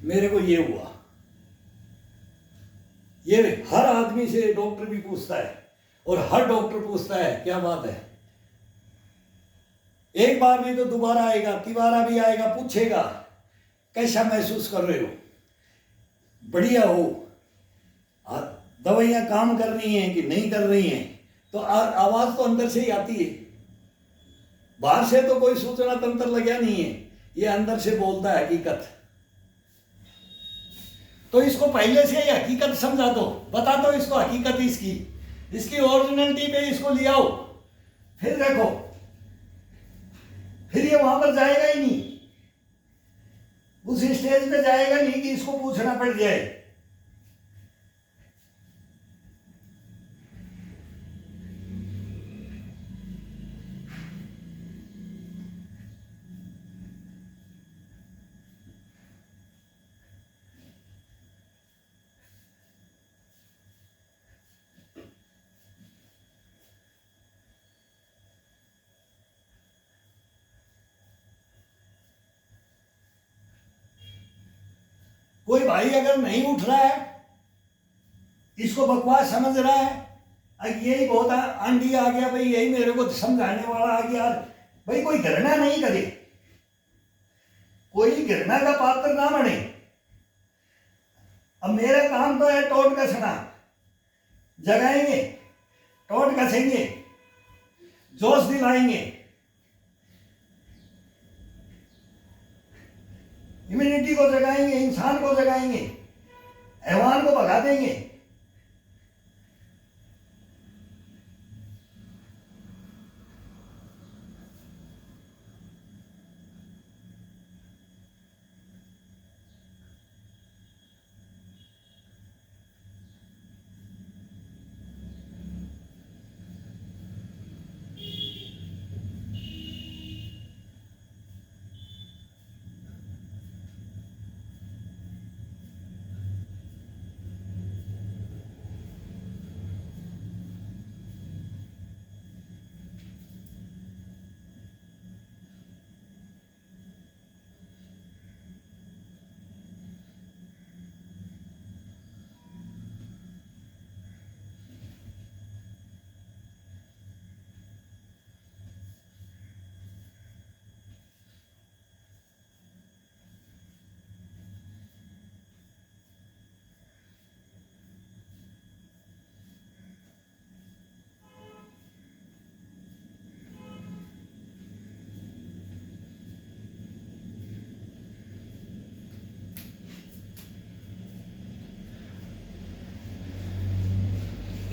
मेरे को ये हुआ। ये हर आदमी से डॉक्टर भी पूछता है और हर डॉक्टर पूछता है क्या बात है। एक बार नहीं तो दोबारा आएगा, तिबारा भी आएगा, पूछेगा कैसा महसूस कर रहे हो, बढ़िया हो, दवाइयां काम कर रही हैं कि नहीं कर रही हैं। तो आवाज तो अंदर से ही आती है, बाहर से तो कोई सूचना तंत्र लगा नहीं है, ये अंदर से बोलता है हकीकत। तो इसको पहले से ही हकीकत समझा दो, बता दो इसको हकीकत इसकी ओरिजिनलिटी पे इसको ले आओ, फिर देखो, फिर ये वहां पर जाएगा ही नहीं, उस स्टेज पे जाएगा नहीं कि इसको पूछना पड़ जाए। कोई भाई अगर नहीं उठ रहा है, इसको बकवास समझ रहा है, यही बहुत आंधी आ गया भाई, यही मेरे को समझाने वाला आ गया, भाई कोई घृणा नहीं करे, कोई घृणा का पात्र ना बने। अब मेरा काम तो है टोट कसना, जगाएंगे, टोट कसेंगे, जोश दिलाएंगे, इम्यूनिटी को जगाएंगे, इंसान को जगाएंगे, हैवान को भगा देंगे।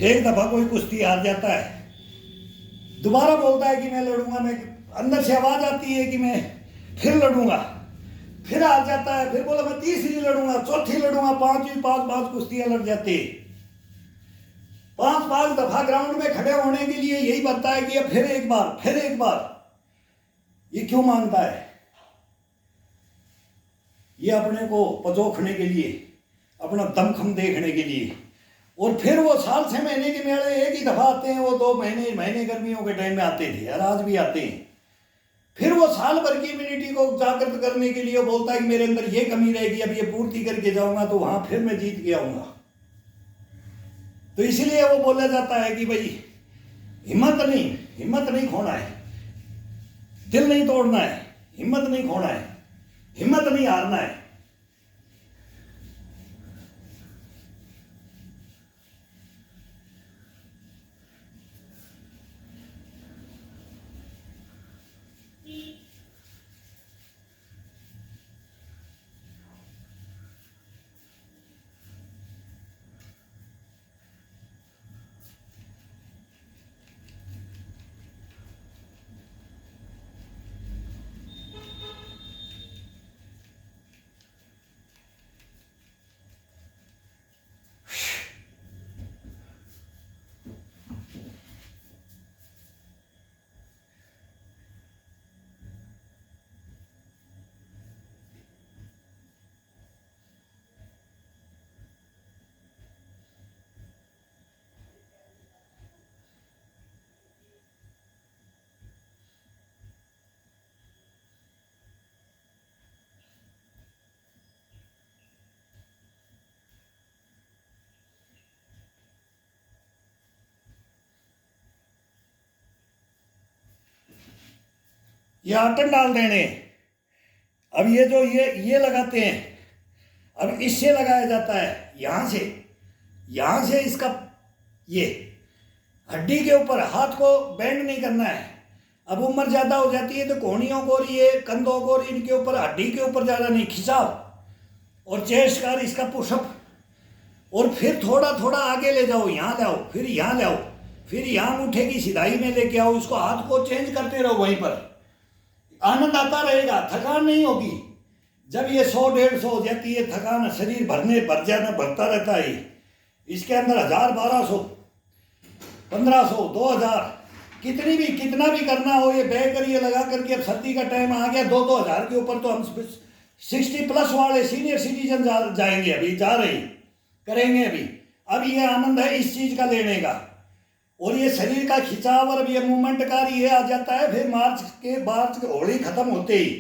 एक दफा कोई कुश्ती हार जाता है, दोबारा बोलता है कि मैं लड़ूंगा, मैं अंदर से आवाज आती है कि मैं फिर लड़ूंगा, फिर हार जाता है, फिर बोला मैं तीसरी लड़ूंगा, चौथी लड़ूंगा, पांचवी, पांच कुश्तियां लड़ जाती है। पांच दफा ग्राउंड में खड़े होने के लिए यही बनता है कि फिर एक बार, फिर एक बार। ये क्यों मांगता है? ये अपने को पचोखने के लिए, अपना दमखम देखने के लिए। और फिर वो साल 6 महीने के मेले एक ही दफा आते हैं, वो 2 महीने गर्मियों के टाइम में आते थे और आज भी आते हैं। फिर वो साल भर की इम्यूनिटी को जागृत करने के लिए बोलता है कि मेरे अंदर ये कमी रहेगी, अब ये पूर्ति करके जाऊंगा तो वहां फिर मैं जीत के आऊंगा। तो इसलिए वो बोला जाता है कि भाई हिम्मत नहीं खोना है, दिल नहीं तोड़ना है, हिम्मत नहीं खोना है, हिम्मत नहीं हारना है। ये आटन डाल देने। अब ये जो ये लगाते हैं, अब इससे लगाया जाता है यहाँ से इसका ये हड्डी के ऊपर, हाथ को बेंड नहीं करना है। अब उम्र ज़्यादा हो जाती है तो कोहनियों को और ये कंधों को और इनके ऊपर, हड्डी के ऊपर ज़्यादा नहीं, खिंचाव और चेस्ट का इसका पुशअप, और फिर थोड़ा थोड़ा आगे ले जाओ, यहाँ लाओ, फिर यहाँ लाओ, फिर यहाँ अंगूठे की सिधाई में लेके आओ, इसको हाथ को चेंज करते रहो, वहीं पर आनंद आता रहेगा, थकान नहीं होगी। जब ये 100-150 हो जाती है थकान, शरीर भरता रहता है। इसके अंदर 1000, 1200, 1500, 2000 कितना भी करना हो, ये बैग कर ये लगा करके। अब सर्दी का टाइम आ गया, 2-2000 के ऊपर तो हम 60+ वाले सीनियर सिटीजन जाएंगे, अभी जा रहे करेंगे अभी। अब ये आनंद है इस चीज का लेने का, और ये शरीर का खिंचाव और ये मूवमेंट का ये आ जाता है। फिर मार्च के होली खत्म होते ही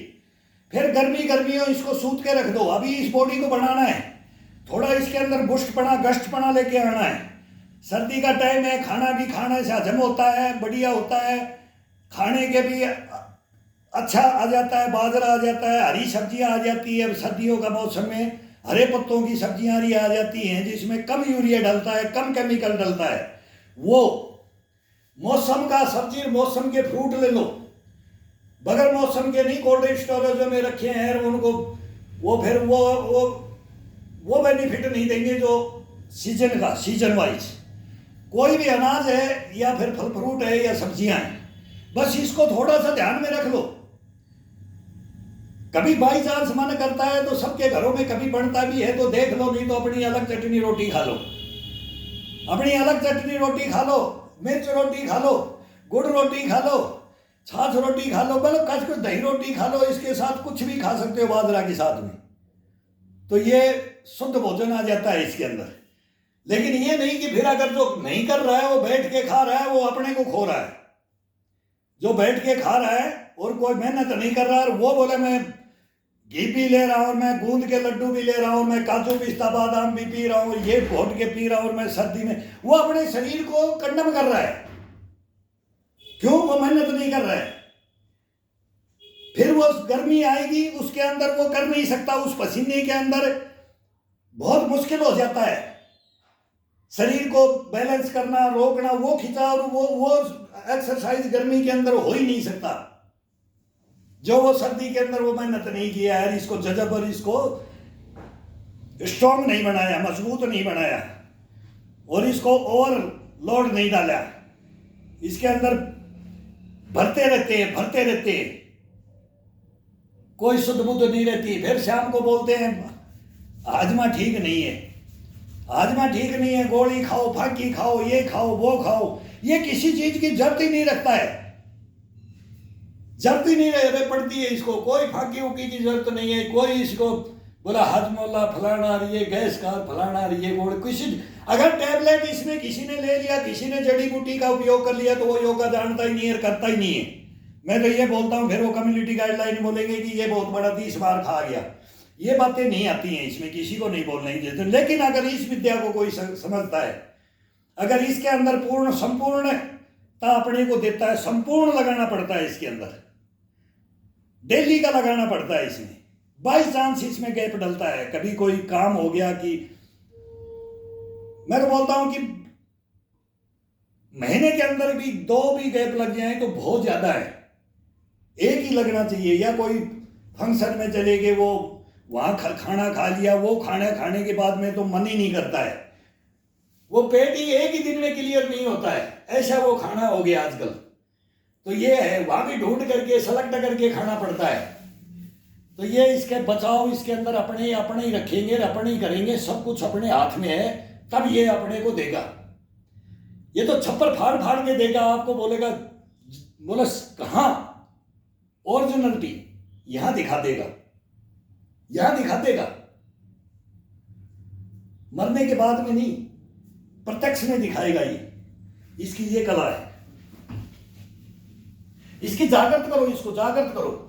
फिर गर्मियों इसको सूत के रख दो। अभी इस बॉडी को बनाना है, थोड़ा इसके अंदर गश्तपना लेके आना है। सर्दी का टाइम है, खाना भी खाने से हजम होता है, बढ़िया होता है, खाने के भी अच्छा आ जाता है, बाजरा आ जाता है, हरी सब्जियां आ जाती है। सर्दियों का मौसम में हरे पत्तों की सब्जियां आ जाती हैं जिसमें कम यूरिया डलता है, कम केमिकल डलता है। वो मौसम का सब्जी, मौसम के फ्रूट ले लो, बगैर मौसम के नहीं, कोल्ड स्टोरेज में रखे हैं उनको, वो फिर वो बेनिफिट नहीं देंगे जो सीजन वाइज। कोई भी अनाज है या फिर फल फ्रूट है या सब्जियां हैं, बस इसको थोड़ा सा ध्यान में रख लो। कभी बाई चांस मन करता है तो सबके घरों में कभी बनता भी है तो देख लो, नहीं तो अपनी अलग चटनी रोटी खा लो, अपनी अलग चटनी रोटी खा लो, मिर्च रोटी खा लो, गुड़ रोटी खा लो, छाछ रोटी खा लो, मतलब कुछ दही रोटी खा लो, इसके साथ कुछ भी खा सकते हो बाजरा के साथ में, तो ये शुद्ध भोजन आ जाता है इसके अंदर। लेकिन ये नहीं कि फिर अगर जो नहीं कर रहा है वो बैठ के खा रहा है, वो अपने को खो रहा है। जो बैठ के खा रहा है और कोई मेहनत नहीं कर रहा है, वो बोले मैं घी भी ले रहा हूँ, मैं गूंद के लड्डू भी ले रहा हूँ, मैं काजू पिस्ता बादाम भी पी रहा हूँ, ये घोट के पी रहा हूँ, और मैं सर्दी में, वो अपने शरीर को कंडम कर रहा है। क्यों? वो मेहनत नहीं कर रहा है। फिर वो गर्मी आएगी, उसके अंदर वो कर नहीं सकता, उस पसीने के अंदर बहुत मुश्किल हो जाता है शरीर को बैलेंस करना, रोकना, वो खिंचाव, वो एक्सरसाइज गर्मी के अंदर हो ही नहीं सकता जो वो सर्दी के अंदर वो मेहनत नहीं किया है, इसको जजब और इसको स्ट्रॉन्ग नहीं बनाया, मजबूत नहीं बनाया, और इसको ओवरलोड नहीं डाला, इसके अंदर भरते रहते हैं, कोई शुद्ध बुद्ध नहीं रहती। फिर शाम को बोलते हैं हाजमा ठीक नहीं है, हाजमा ठीक नहीं है, गोली खाओ, फाकी खाओ, ये खाओ, वो खाओ, ये किसी चीज की जरूरत ही नहीं रखता है, जरूरत ही नहीं रह पड़ती है इसको, कोई फाकी उकी की जरूरत नहीं है, कोई इसको बोला हाजमोला फलाना रही है, गैस का फलाना रही है, गोली किसी, अगर टैबलेट इसमें किसी ने ले लिया, किसी ने जड़ी बूटी का उपयोग कर लिया, तो वो योगा जानता ही नहीं है, करता ही नहीं है। मैं तो ये बोलता हूँ, फिर वो कम्युनिटी गाइडलाइन बोलेंगे कि ये बहुत बड़ा 30 बार खा गया, ये बातें नहीं आती हैं इसमें, किसी को नहीं बोलने की जरूरत। लेकिन अगर इस विद्या को कोई समझता है, अगर इसके अंदर संपूर्णता अपने को देता है, संपूर्ण लगाना पड़ता है इसके अंदर, डेली का लगाना पड़ता है इसमें। बाई चांस इसमें गैप डलता है, कभी कोई काम हो गया कि, मैं तो बोलता हूं कि महीने के अंदर भी 2 भी गैप लग जाए तो बहुत ज्यादा है, एक ही लगना चाहिए। या कोई फंक्शन में चले गए, वो वहां खाना खा लिया, वो खाना खाने के बाद में तो मन ही नहीं करता है, वो पेट ही एक ही दिन में क्लियर नहीं होता है, ऐसा वो खाना हो गया आजकल। तो ये है, वहां भी ढूंढ करके सेलेक्ट करके खाना पड़ता है। तो ये इसके बचाव इसके अंदर अपने ही रखेंगे, अपने ही करेंगे, सब कुछ अपने हाथ में है, तब ये अपने को देगा। ये तो छप्पर फाड़ के देगा आपको, बोलेगा, बोला कहां ओरिजिनलिटी, यहां दिखा देगा, यहां दिखा देगा, मरने के बाद में नहीं, प्रत्यक्ष में दिखाएगा। ये इसकी ये कला है, इसकी जागृत करो, इसको जागृत करो।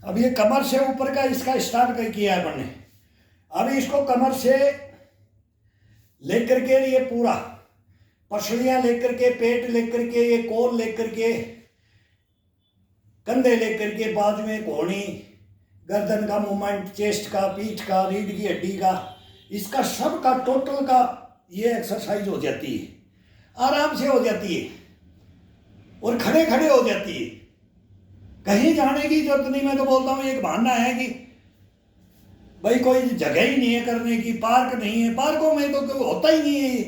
अब ये कमर से ऊपर का इसका स्टार्ट किया है बनने। अब इसको कमर से लेकर के ये पूरा पसलियां लेकर के, पेट लेकर के, ये कोर लेकर के, कंधे लेकर के, बाजू में घोड़ी, गर्दन का मूवमेंट, चेस्ट का, पीठ का, रीढ़ की हड्डी का, इसका सब का टोटल का ये एक्सरसाइज हो जाती है, आराम से हो जाती है और खड़े खड़े हो जाती है। कहीं जाने की जरूरत नहीं। मैं तो बोलता हूँ एक बहाना है कि भाई कोई जगह ही नहीं है करने की, पार्क नहीं है, पार्कों में तो कोई होता ही नहीं है।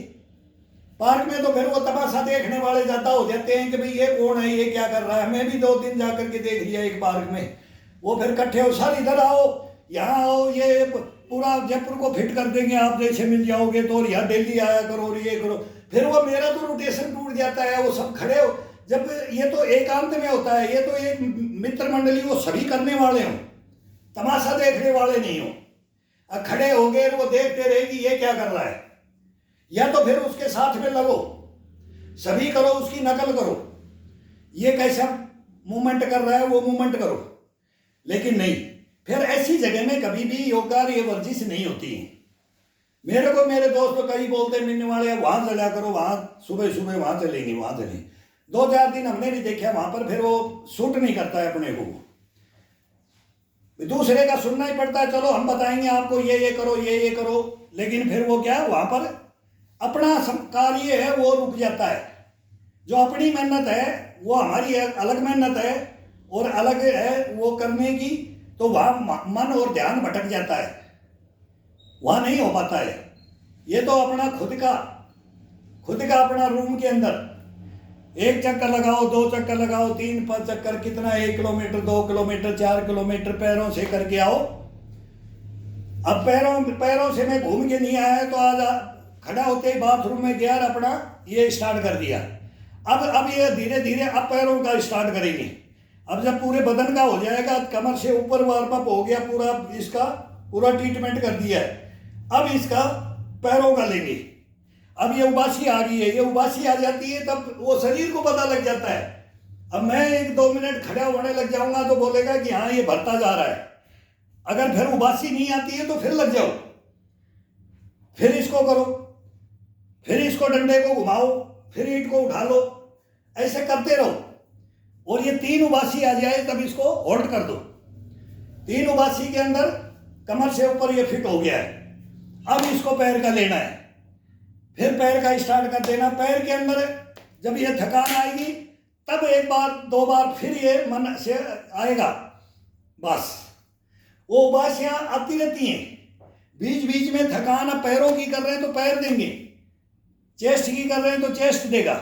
पार्क में तो फिर वो तमाशा देखने वाले ज़्यादा हो जाते हैं कि भाई ये कौन है, ये क्या कर रहा है। मैं भी 2 दिन जा करके देख लिया एक पार्क में, वो फिर इकट्ठे हो, सर इधर आओ, यहाँ आओ, ये पूरा जयपुर को फिट कर देंगे, आप जैसे मिल जाओगे तो, और यहाँ डेली आया करो और ये करो। फिर वो मेरा तो रोटेशन टूट जाता है। वो सब खड़े हो, जब ये तो एकांत में होता है, ये तो एक मित्र मंडली वो सभी करने वाले हों, तमाशा देखने वाले नहीं हो। अब खड़े हो गए वो देखते रहे कि ये क्या कर रहा है, या तो फिर उसके साथ में लगो, सभी करो, उसकी नकल करो, ये कैसा मूवमेंट कर रहा है वो मूवमेंट करो। लेकिन नहीं, फिर ऐसी जगह में कभी भी योगा ये वर्जिश नहीं होती है। मेरे को मेरे दोस्त तो कई बोलते मिलने वाले हैं, वहां चला करो, वहां सुबह सुबह वहां चलेंगे, वहां चलेंगे। 2-4 दिन हमने भी देखा वहां पर, फिर वो सूट नहीं करता है अपने को, दूसरे का सुनना ही पड़ता है। चलो हम बताएंगे आपको, ये करो, ये करो, लेकिन फिर वो क्या, वहां पर अपना कार्य है वो रुक जाता है। जो अपनी मेहनत है वो हमारी अलग मेहनत है और अलग है वो करने की, तो वहाँ मन और ध्यान भटक जाता है, वहाँ नहीं हो पाता है। ये तो अपना खुद का अपना रूम के अंदर 1 चक्कर लगाओ, 2 चक्कर लगाओ, 3 चक्कर, कितना, 1 किलोमीटर, 2 किलोमीटर, 4 किलोमीटर पैरों से करके आओ। अब पैरों से मैं घूम के नहीं आया तो आज खड़ा होते ही बाथरूम में गया, अपना ये स्टार्ट कर दिया। अब ये धीरे धीरे अब पैरों का स्टार्ट करेंगे। अब जब पूरे बदन का हो जाएगा, कमर से ऊपर वार्म अप हो गया, पूरा इसका पूरा ट्रीटमेंट कर दिया है। अब इसका पैरों का लेंगे। अब ये उबासी आ गई है, ये उबासी आ जाती है तब वो शरीर को पता लग जाता है। अब मैं 1-2 मिनट खड़ा होने लग जाऊंगा तो बोलेगा कि हाँ ये बढ़ता जा रहा है। अगर फिर उबासी नहीं आती है तो फिर लग जाओ, फिर इसको करो, फिर इसको डंडे को घुमाओ, फिर ईंट को उठा लो, ऐसे करते रहो। और ये 3 उबासी आ जाए तब इसको होल्ड कर दो। 3 उबासी के अंदर कमर से ऊपर ये फिट हो गया है। अब इसको पैर का लेना है, फिर पैर का स्टार्ट कर देना। पैर के अंदर जब ये थकान आएगी तब 1 बार 2 बार फिर ये मन से आएगा, बस वो उबासियां आती रहती हैं। बीच बीच में थकान अब पैरों की कर रहे हैं तो पैर देंगे, चेस्ट की कर रहे हैं तो चेस्ट देगा,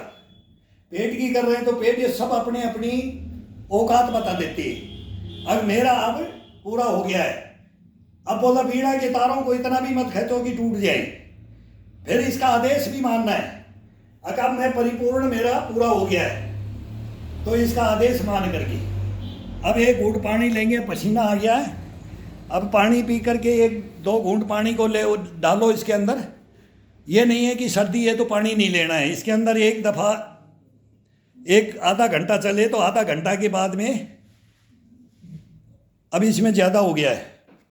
पेट की कर रहे हैं तो पेट, ये सब अपने अपनी औकात बता देते हैं। अब मेरा अब पूरा हो गया है। अब बोला बीड़ा के तारों को इतना भी मत खींचो कि टूट जाए, फिर इसका आदेश भी मानना है। अब मैं परिपूर्ण, मेरा पूरा हो गया है तो इसका आदेश मान करके अब 1 घूंट पानी लेंगे, पसीना आ गया है। अब पानी पी करके 1-2 घूंट पानी को ले डालो इसके अंदर। ये नहीं है कि सर्दी है तो पानी नहीं लेना है, इसके अंदर एक दफ़ा 1-आधा घंटा चले तो आधा घंटा के बाद में अब इसमें ज़्यादा हो गया है,